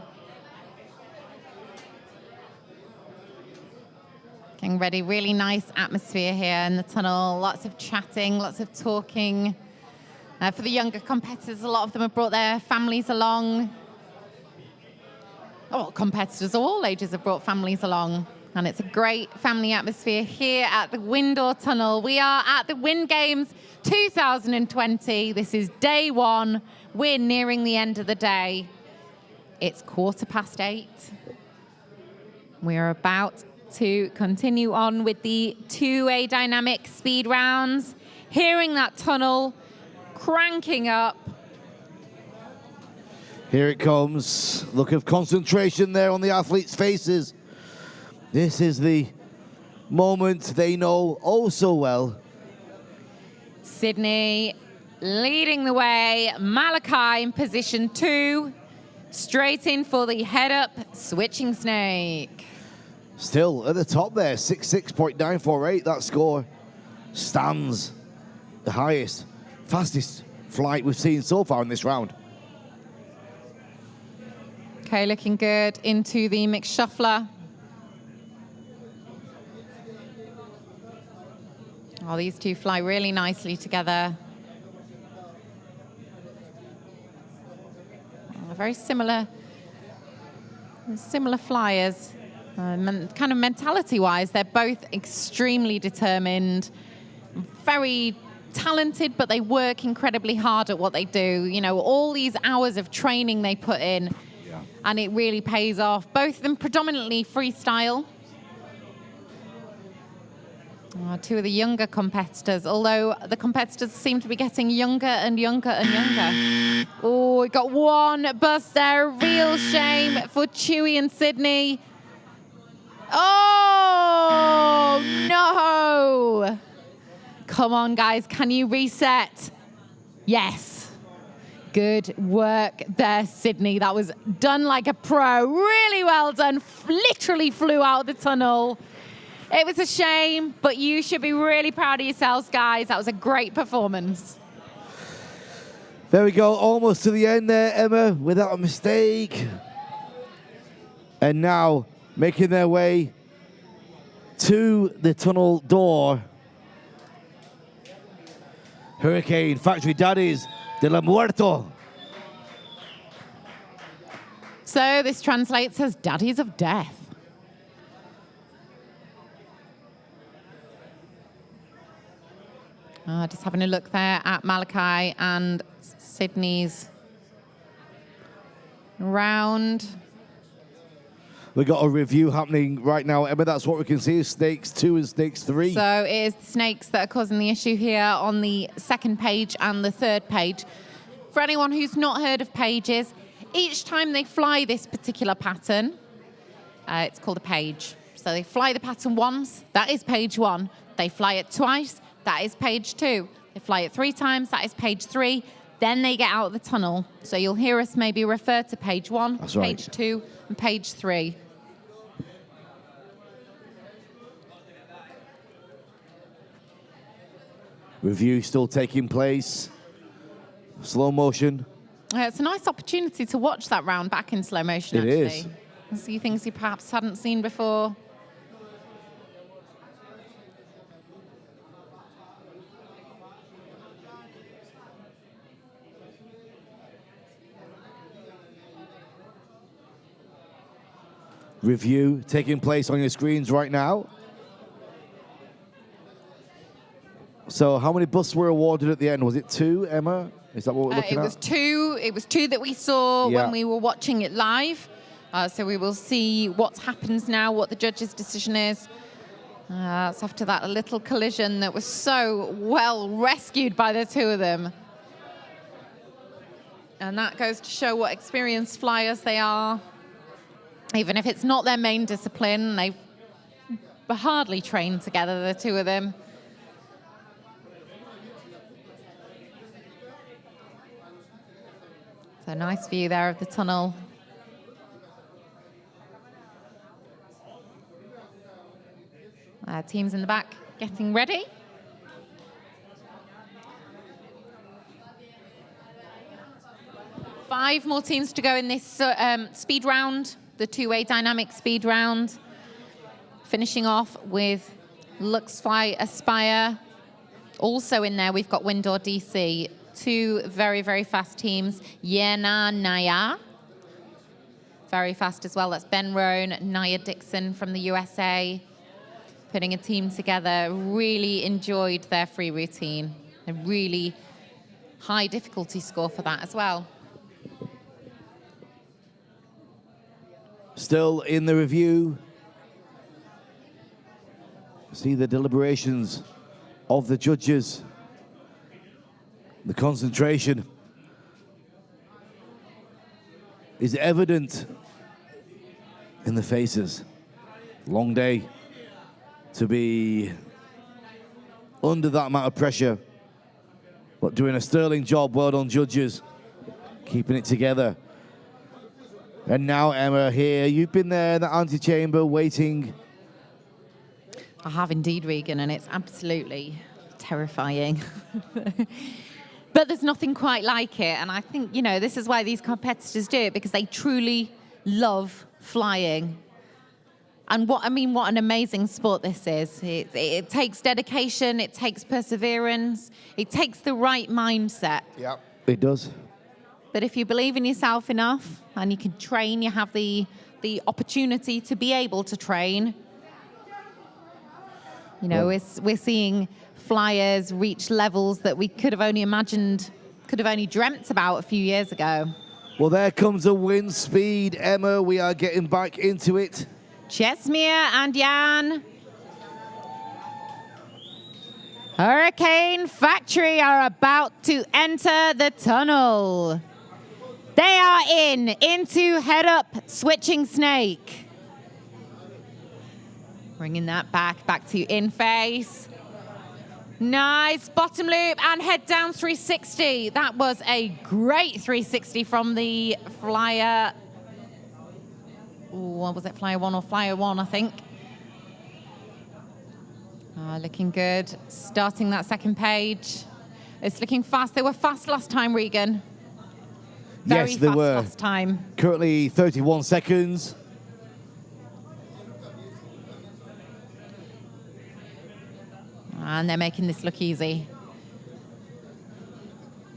Getting ready, really nice atmosphere here in the tunnel. Lots of chatting, lots of talking. For the younger competitors, a lot of them have brought their families along. Oh, competitors of all ages have brought families along. And it's a great family atmosphere here at the Windoor Tunnel. We are at the Win Games 2020. This is day one. We're nearing the end of the day. It's 8:15. We're about to continue on with the 2A dynamic speed rounds. Hearing that tunnel cranking up. Here it comes. Look of concentration there on the athletes' faces. This is the moment they know oh so well. Sydney leading the way. Malachi in position 2. Straight in for the head-up switching snake. Still at the top there, 66.948. That score stands the highest, fastest flight we've seen so far in this round. Okay, looking good into the mixed shuffler. Oh, these two fly really nicely together. Very similar flyers. Kind of mentality-wise, they're both extremely determined, very talented, but they work incredibly hard at what they do. You know, all these hours of training they put in, and it really pays off. Both of them predominantly freestyle. Two of the younger competitors, although the competitors seem to be getting younger and younger and younger. Oh, we got one bust there. Real shame for Chewy and Sydney. Oh, no. Come on, guys. Can you reset? Yes. Good work there, Sydney. That was done like a pro. Really well done. Literally flew out of the tunnel. It was a shame, but you should be really proud of yourselves, guys. That was a great performance. There we go, almost to the end there, Emma, without a mistake. And now, making their way to the tunnel door, Hurricane Factory Daddies de la Muerto. So this translates as Daddies of Death. Just having a look there at Malachi and Sydney's round. We got a review happening right now, Emma. That's what we can see: stakes 2 and stakes 3. So it is the snakes that are causing the issue here on the second page and the third page. For anyone who's not heard of pages, each time they fly this particular pattern, it's called a page. So they fly the pattern once, that is page 1. They fly it twice, that is page 2. They fly it 3 times, that is page 3. Then they get out of the tunnel. So you'll hear us maybe refer to page 1, That's page right. 2, and page 3. Review still taking place. Slow motion. It's a nice opportunity to watch that round back in slow motion, It actually. is. And see things you perhaps hadn't seen before. Review taking place on your screens right now. So how many busts were awarded at the end? Was it 2, Emma? Is that what we're looking It at? was 2. It was 2 that we saw Yeah. when we were watching it live. So we will see what happens now, what the judge's decision is. It's after that little collision that was so well rescued by the 2 of them. And that goes to show what experienced flyers they are. Even if it's not their main discipline, they've hardly trained together, the 2 of them. So nice view there of the tunnel. Teams in the back getting ready. Five more teams to go in this speed round, the 2-way dynamic speed round. Finishing off with Luxfly Aspire. Also in there, we've got Windoor DC. 2 very, very fast teams. Yena Naya, very fast as well. That's Ben Rohn, Naya Dixon from the USA. Putting a team together. Really enjoyed their free routine. A really high difficulty score for that as well. Still in the review. See the deliberations of the judges. The concentration is evident in the faces. Long day to be under that amount of pressure, but doing a sterling job. Well done, judges, keeping it together. And now, Emma, here, you've been there in the antechamber waiting. I have indeed, Regan, and it's absolutely terrifying. But there's nothing quite like it. And I think, you know, this is why these competitors do it, because they truly love flying. And what an amazing sport this is. It takes dedication, it takes perseverance, it takes the right mindset. Yeah, it does. But if you believe in yourself enough and you can train, you have the opportunity to be able to train. You know, we're seeing flyers reach levels that we could have only imagined, could have only dreamt about a few years ago. Well, there comes a wind speed, Emma. We are getting back into it. Chesmere and Jan. Hurricane Factory are about to enter the tunnel. They are into head up switching snake. Bringing that back to in face. Nice bottom loop and head down 360. That was a great 360 from the flyer. What was it, flyer 1 or flyer 1, I think. Looking good. Starting that second page. It's looking fast. They were fast last time, Regan. Very Yes, they fast were. last time. Currently 31 seconds. And they're making this look easy.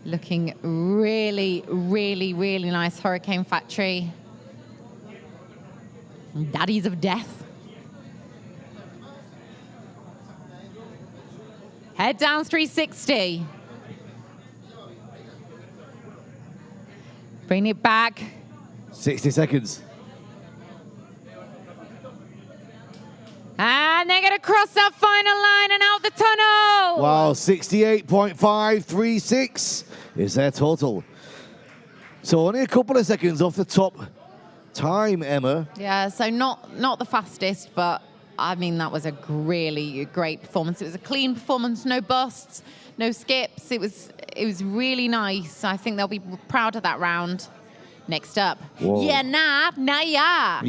Looking really, really, really nice. Hurricane Factory. Daddies of Death. Head down 360. Bring it back. 60 seconds. And they're going to cross that final line and out the tunnel. Wow, 68.536 is their total. So only a couple of seconds off the top time, Emma. Yeah, so not the fastest, but I mean, that was a really great performance. It was a clean performance, no busts, no skips. It was really nice. I think they'll be proud of that round. Next up, Whoa. Naya. Naya.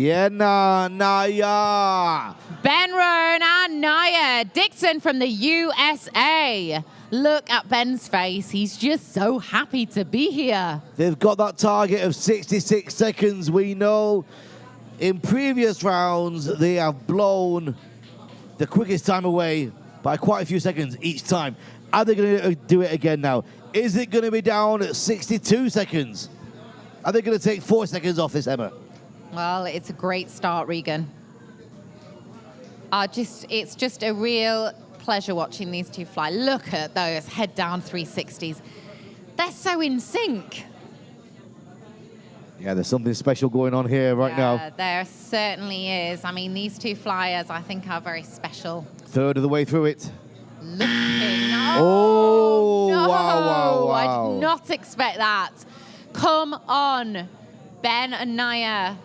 Ben Roan and Naya Dixon from the USA. Look at Ben's face. He's just so happy to be here. They've got that target of 66 seconds. We know in previous rounds, they have blown the quickest time away by quite a few seconds each time. Are they going to do it again now? Is it going to be down at 62 seconds? Are they going to take 4 seconds off this, Emma? Well, it's a great start, Regan. It's just a real pleasure watching these two fly. Look at those head down 360s. They're so in sync. Yeah, there's something special going on here right now. There certainly is. I mean, these two flyers, I think, are very special. Third of the way through it. Looking. Oh, no, wow. I did not expect that. Come on, Ben and Naya.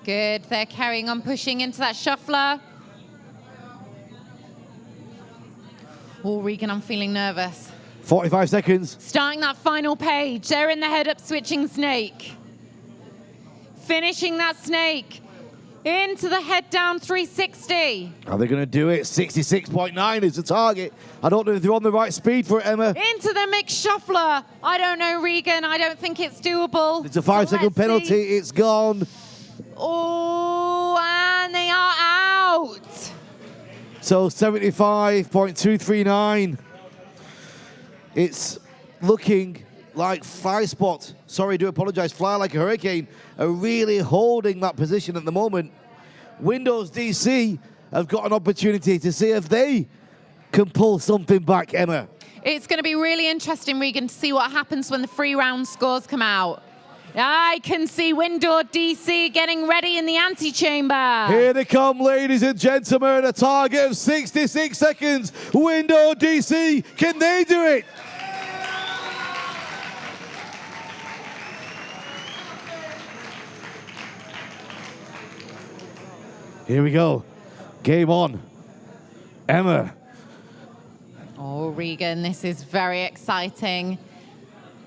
Good, they're carrying on, pushing into that shuffler. Oh, Regan, I'm feeling nervous. 45 seconds. Starting that final page. They're in the head-up switching snake. Finishing that snake. Into the head-down 360. Are they going to do it? 66.9 is the target. I don't know if they're on the right speed for it, Emma. Into the mixed shuffler. I don't know, Regan. I don't think it's doable. It's a 5-second penalty. See. It's gone. Oh, and they are out. So 75.239. It's looking like Fly Spot, sorry, I do apologize, Fly Like a Hurricane are really holding that position at the moment. Windows DC have got an opportunity to see if they can pull something back, Emma. It's going to be really interesting, Regan, to see what happens when the 3 round scores come out. I can see Windoor DC getting ready in the antechamber. Here they come, ladies and gentlemen, a target of 66 seconds. Windoor DC, can they do it? Here we go. Game on. Emma. Oh, Regan, this is very exciting.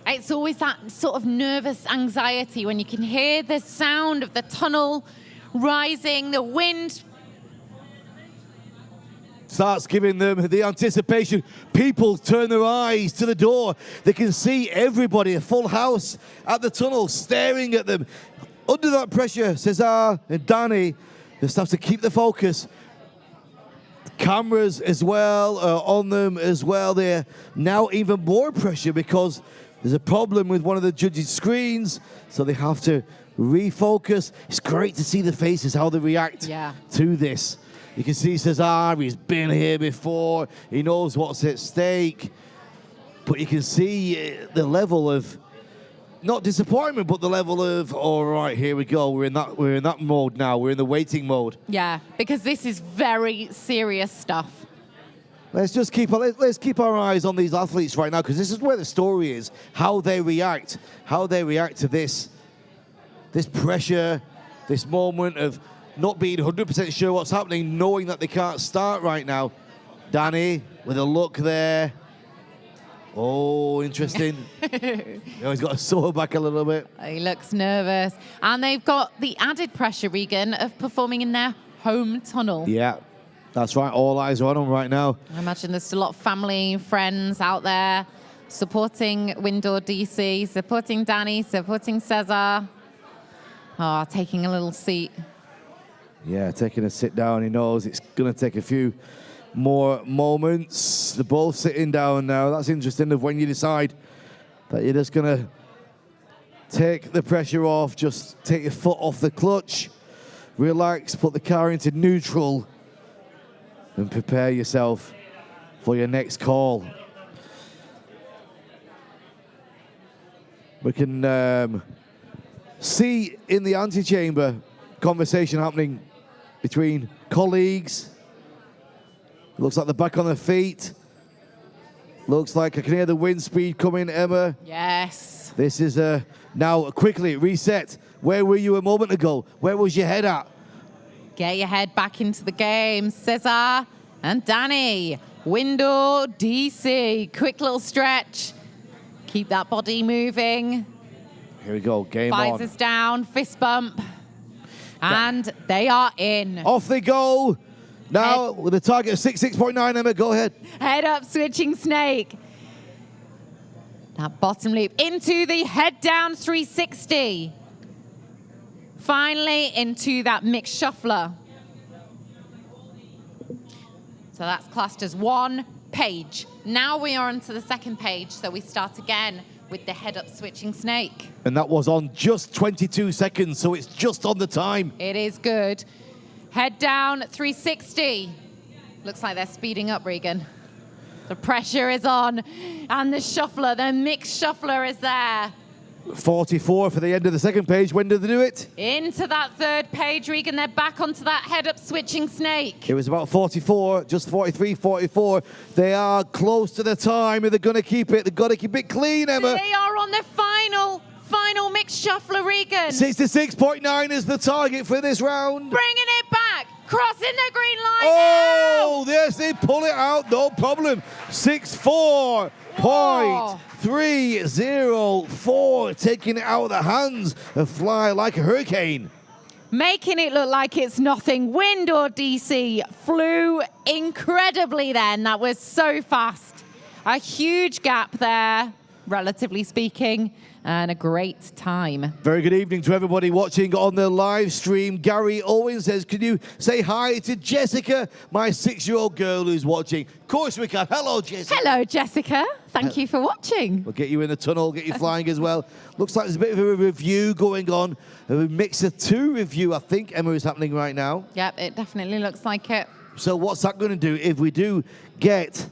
It's always that sort of nervous anxiety when you can hear the sound of the tunnel rising, the wind starts giving them the anticipation. People turn their eyes to the door. They can see everybody, a full house at the tunnel, staring at them. Under that pressure, Cesar and Danny just have to keep the focus. Cameras as well are on them as well. They're now even more pressure because there's a problem with one of the judges' screens, so they have to refocus. It's great to see the faces, how they react to this. You can see Cesar, he's been here before. He knows what's at stake. But you can see the level of, not disappointment, but the level of, all right, here we go. We're in that mode now. We're in the waiting mode. Yeah, because this is very serious stuff. Let's keep our eyes on these athletes right now, because this is where the story is, how they react to this pressure, this moment of not being 100% sure what's happening, knowing that they can't start right now. Danny with a look there. Oh, interesting. He's got to soar back a little bit. He looks nervous. And they've got the added pressure, Regan, of performing in their home tunnel. Yeah, that's right. All eyes are on them right now. I imagine there's a lot of family, friends out there supporting Windoor DC, supporting Danny, supporting Cesar. Oh, taking a little seat. Yeah, taking a sit down. He knows it's going to take a few more moments. They're both sitting down now. That's interesting of when you decide that you're just going to take the pressure off, just take your foot off the clutch, relax, put the car into neutral, and prepare yourself for your next call. We can see in the antechamber conversation happening between colleagues. Looks like they're back on their feet. Looks like I can hear the wind speed coming, Emma. Yes. This is now quickly reset. Where were you a moment ago? Where was your head at? Get your head back into the game, Cesar and Danny. Windoor, DC. Quick little stretch. Keep that body moving. Here we go, game on. Visors down, fist bump. And they are in. Off they go. Now with a target of 66.9, Emma, go ahead. Head up, switching snake. That bottom loop into the head down 360. Finally into that mixed shuffler. So that's classed as one page. Now we are onto the second page, so we start again with the head up switching snake. And that was on just 22 seconds, so it's just on the time. It is good. Head down 360. Looks like they're speeding up, Regan. The pressure is on, and the shuffler, the mixed shuffler is there. 44 for the end of the second page. When did they do it? Into that third page, Regan. They're back onto that head-up switching snake. It was about 44, just 43, 44. They are close to the time, and they're going to keep it. They've got to keep it clean, Emma. They are on the final mixed shuffler, Regan. 66.9 is the target for this round. Bringing it back. Crossing the green line Oh, now. yes, they pull it out, no problem. 64.304, taking it out of the hands of Fly Like a Hurricane. Making it look like it's nothing. Windoor, DC flew incredibly then. That was so fast. A huge gap there, relatively speaking, and a great time. Very good evening to everybody watching on the live stream. Gary Owen says, can you say hi to Jessica, my 6-year-old girl who's watching? Of course we can. Hello, Jessica. Hello, Jessica. Thank you for watching. We'll get you in the tunnel, get you flying as well. Looks like there's a bit of a review going on. A Mixer 2 review, I think, Emma, is happening right now. Yep, it definitely looks like it. So what's that going to do if we do get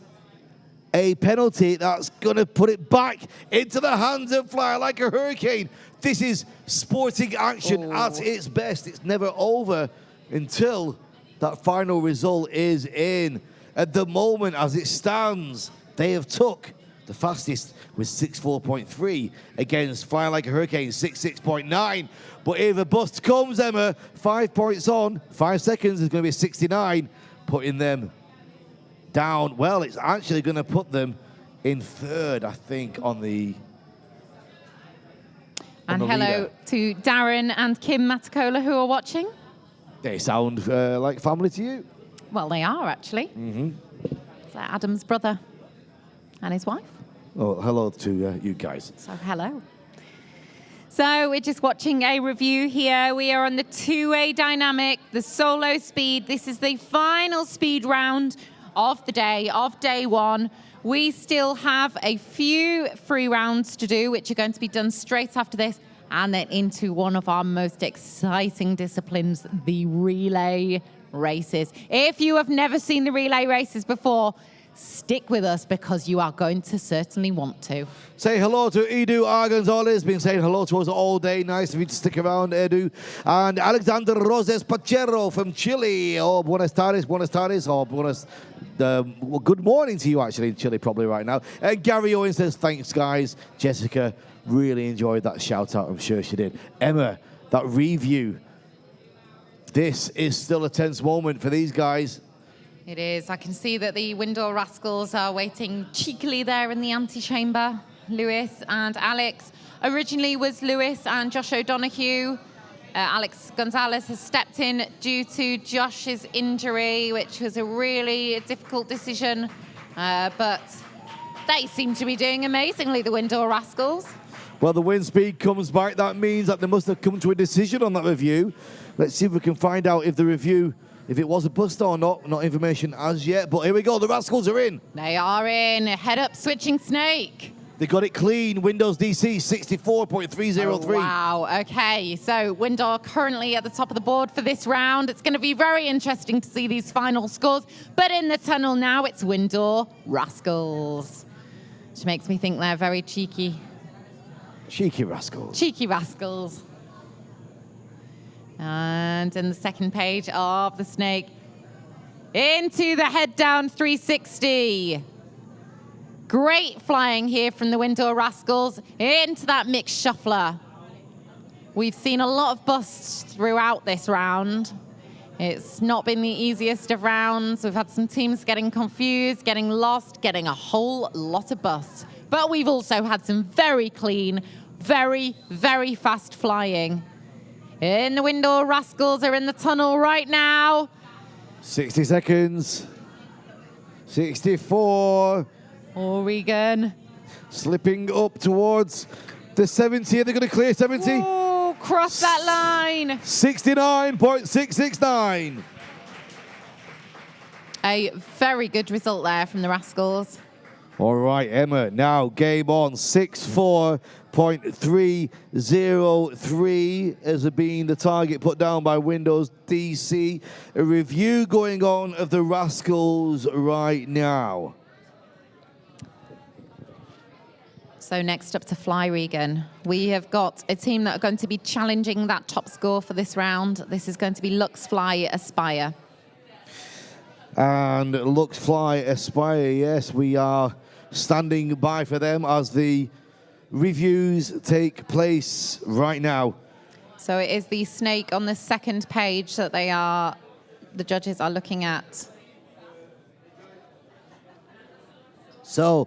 a penalty? That's going to put it back into the hands of Fly Like a Hurricane. This is sporting action at its best. It's never over until that final result is in. At the moment, as it stands, they have took the fastest with 64.3 against Fly Like a Hurricane, 66.9. But if a bust comes, Emma, 5 points on, 5 seconds is going to be 69, putting them down. Well, it's actually going to put them in third, I think, on the And hello leader. to Darren and Kim Matacola who are watching. They sound like family to you. Well, they are actually. Mm-hmm. It's Adam's brother and his wife. Oh, hello to you guys. So hello. So we're just watching a review here. We are on the 2A dynamic, the solo speed. This is the final speed round of the day, of day one. We still have a few free rounds to do, which are going to be done straight after this, and then into one of our most exciting disciplines, the relay races. If you have never seen the relay races before, stick with us because you are going to certainly want to. Say hello to Edu Argonzalez, been saying hello to us all day. Nice of you to stick around, Edu. And Alexander Roses Pachero from Chile. Oh, buenas tardes, or buenas... well, good morning to you, actually, in Chile, probably right now. And Gary Owen says, thanks, guys. Jessica really enjoyed that shout-out. I'm sure she did. Emma, that review. This is still a tense moment for these guys. It is. I can see that the Windoor Rascals are waiting cheekily there in the antechamber. Lewis and Alex. Originally was Lewis and Josh O'Donoghue. Alex Gonzalez has stepped in due to Josh's injury, which was a really difficult decision. But they seem to be doing amazingly, the Windoor Rascals. Well, the wind speed comes back. That means that they must have come to a decision on that review. Let's see if we can find out if the review If it was a bust or not information as yet. But here we go. The Rascals are in. They are in. Head up, switching snake. They got it clean. Windows DC 64.303. Oh, wow. Okay. So Windoor currently at the top of the board for this round. It's going to be very interesting to see these final scores. But in the tunnel now, it's Windoor Rascals, which makes me think they're very cheeky. Cheeky Rascals. Cheeky Rascals. And in the second page of the snake, into the head down 360. Great flying here from the Windoor Rascals into that mixed shuffler. We've seen a lot of busts throughout this round. It's not been the easiest of rounds. We've had some teams getting confused, getting lost, getting a whole lot of busts. But we've also had some very clean, very, very fast flying. In the Windoor Rascals are in the tunnel right now. 60 seconds. 64. Regan. Slipping up towards the 70. They're going to clear 70. Oh, cross that line. 69.669. A very good result there from the Rascals. All right, Emma, now game on. 64.303 as being the target put down by Windows DC. A review going on of the Rascals right now. So next up to fly, Regan. We have got a team that are going to be challenging that top score for this round. This is going to be Lux Fly Aspire. And Lux Fly Aspire, yes, we are standing by for them as the reviews take place right now. So it is the snake on the second page that the judges are looking at. So,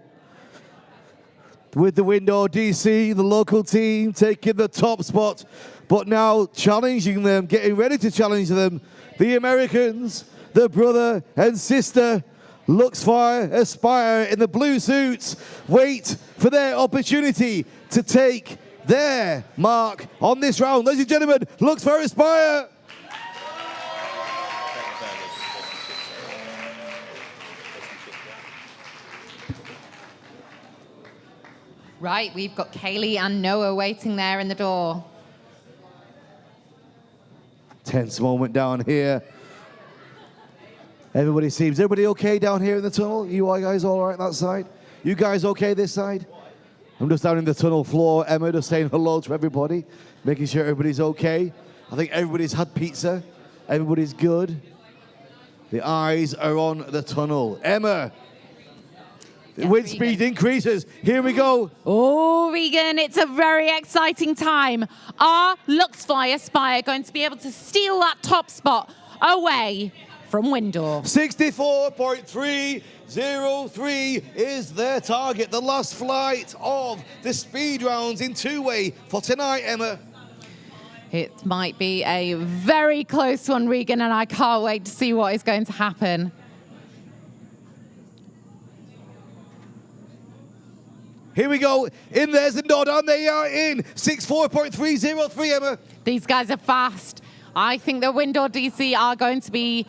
with the Windoor DC, the local team taking the top spot, but now challenging them, getting ready to challenge them, the Americans, the brother and sister, Lux Fly Aspire in the blue suits, wait for their opportunity to take their mark on this round. Ladies and gentlemen, Lux Fly Aspire. Right, we've got Kaylee and Noah waiting there in the door. Tense moment down here. Everybody okay down here in the tunnel? You guys all right that side? You guys okay this side? I'm just down in the tunnel floor. Emma just saying hello to everybody, making sure everybody's okay. I think everybody's had pizza. Everybody's good. The eyes are on the tunnel. Emma. Yes, wind Regan. speed increases. Here we go. Oh, Regan, it's a very exciting time. Are Lux Fly Aspire going to be able to steal that top spot away from Windoor? 64.303 is their target. The last flight of the speed rounds in two-way for tonight, Emma. It might be a very close one, Regan, and I can't wait to see what is going to happen. Here we go. In there's the nod, and they are in. 64.303, Emma. These guys are fast. I think the Windoor DC are going to be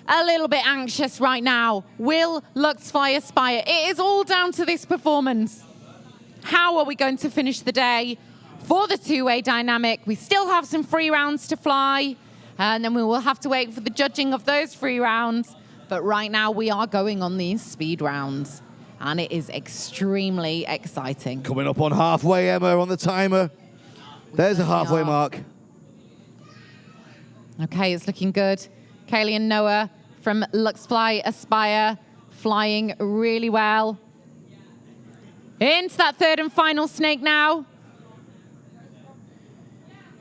a little bit anxious right now. Will Lux Fly Aspire? It is all down to this performance. How are we going to finish the day for the two-way dynamic? We still have some free rounds to fly, and then we will have to wait for the judging of those free rounds. But right now, we are going on these speed rounds, and it is extremely exciting. Coming up on halfway, Emma, on the timer. There's a halfway mark. Okay, it's looking good. Kaylee and Noah from Lux Fly Aspire flying really well. Into that third and final snake now.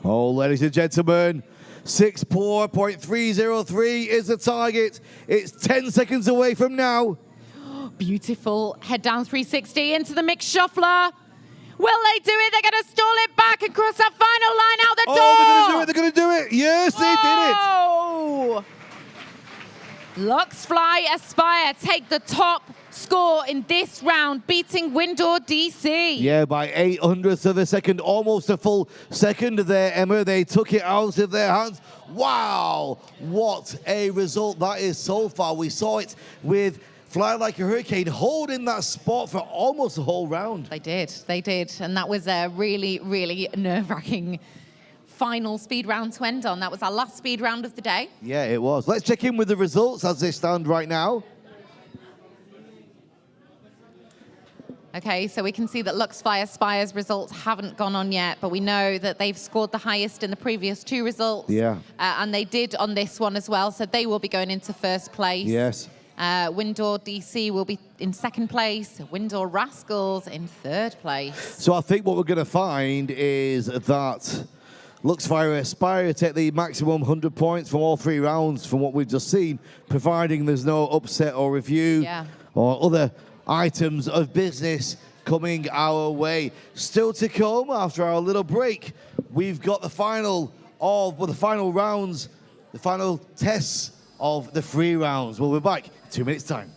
Oh, ladies and gentlemen, 64.303 is the target. It's 10 seconds away from now. Beautiful head down 360 into the mixed shuffler. Will they do it? They're going to stall it back and cross that final line out the door. Oh, they're going to do it. Yes, they did it. Luxfly Aspire take the top score in this round, beating Windoor DC. Yeah, by 800ths of a second, almost a full second there, Emma. They took it out of their hands. Wow, what a result that is so far. We saw it with Fly Like a Hurricane holding that spot for almost the whole round. They did. And that was a really, really nerve-wracking final speed round to end on. That was our last speed round of the day. Yeah, it was. Let's check in with the results as they stand right now. Okay, so we can see that Luxfly Aspire's results haven't gone on yet, but we know that they've scored the highest in the previous 2 results. Yeah. And they did on this one as well, so they will be going into first place. Yes. Windoor DC will be in second place, Windoor Rascals in third place. So I think what we're going to find is that Luxfire Aspire take the maximum 100 points from all 3 rounds from what we've just seen, providing there's no upset or review or other items of business coming our way. Still to come after our little break, we've got the final rounds, the final tests of the 3 rounds. We'll be back in 2 minutes' time.